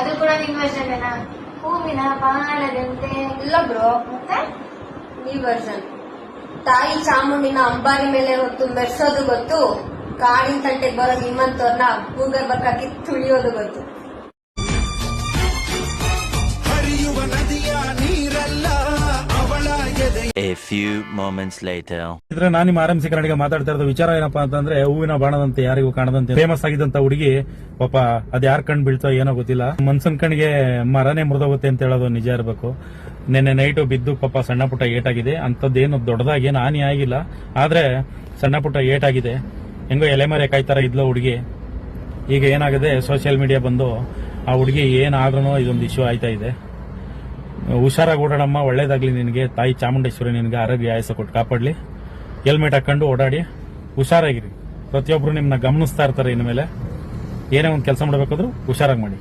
ಅದು ಕೂಡ ನಿಮ್ ವರ್ಷನೇನಾ? ಹೂವಿನ ಬಾಣದಂತೆ ಇಲ್ಲ ಬ್ರೋ, ಮತ್ತೆ ಈ ವರ್ಷನ್ ತಾಯಿ ಚಾಮುಂಡಿನ ಅಂಬಾರಿ ಮೇಲೆ ಹೊತ್ತು ಮೆರ್ಸೋದು ಗೊತ್ತು, ಕಾಡಿನ ತಂಟೆಗೆ ಬರೋ ನಿಮ್ಮಂತವ್ರನ್ನ ಭೂಗರ್ಭಕ್ಕೆ ಹಾಕಿ ತುಳಿಯೋದು ಗೊತ್ತು. ಹರಿಯುವ ನದಿಯ ನೀರಲ್ಲ ಅವಳ ಎದೆ. A few moments later. ಇದ್ರೆ ನಾನು ನಿಮ್ಮ ಆರಂಭಿಸಿ ಕನ್ನಡಿಗ ಮಾತಾಡ್ತಾ ಇರೋದು ವಿಚಾರ ಏನಪ್ಪಾ ಅಂತಂದ್ರೆ, ಹೂವಿನ ಬಾಣದಂತೆ ಯಾರಿಗೂ ಕಾಣದಂತೆ ಫೇಮಸ್ ಆಗಿದ್ದಂತ ಹುಡುಗಿ ಪಾಪ ಅದ್ ಯಾರ್ ಕಣ್ ಬೀಳ್ತೋ ಏನೋ ಗೊತ್ತಿಲ್ಲ, ಮನ್ಸನ್ ಕಣ್ಣಿಗೆ ಮರನೇ ಮುರಿದೋಗುತ್ತೆ ಅಂತ ಹೇಳೋದು ನಿಜ ಇರಬೇಕು. ನಿನ್ನೆ ನೈಟು ಬಿದ್ದು ಪಾಪ ಸಣ್ಣ ಪುಟ್ಟ ಏಟಾಗಿದೆ, ಅಂತದ್ದೇನು ದೊಡ್ಡದಾಗಿ ಏನು ಹಾನಿ ಆಗಿಲ್ಲ, ಆದ್ರೆ ಸಣ್ಣ ಪುಟ್ಟ ಏಟಾಗಿದೆ. ಹೆಂಗೋ ಎಲೆಮರೆ ಕಾಯ್ತಾರ ಇದ್ಲೋ ಹುಡುಗಿ. ಈಗ ಏನಾಗಿದೆ, ಸೋಷಿಯಲ್ ಮೀಡಿಯಾ ಬಂದು ಆ ಹುಡುಗಿ ಏನಾದ್ರೂ ಇದೊಂದು ಇಶ್ಯೂ ಆಯ್ತಾ ಇದೆ. ಹುಷಾರಾಗಿ ಓಡಾಡಮ್ಮ, ಒಳ್ಳೇದಾಗ್ಲಿ ನಿನಗೆ. ತಾಯಿ ಚಾಮುಂಡೇಶ್ವರಿ ನಿನಗೆ ಆರೋಗ್ಯ ಆಯಸ ಕೊಟ್ಟು ಕಾಪಾಡ್ಲಿ. ಹೆಲ್ಮೆಟ್ ಹಾಕೊಂಡು ಓಡಾಡಿ, ಹುಷಾರಾಗಿರಿ. ಪ್ರತಿಯೊಬ್ರು ನಿಮ್ಮನ್ನ ಗಮನಿಸ್ತಾ ಇರ್ತಾರೆ. ಇನ್ಮೇಲೆ ಏನೇ ಒಂದು ಕೆಲಸ ಮಾಡಬೇಕಾದ್ರೂ ಹುಷಾರಾಗಿ ಮಾಡಿ.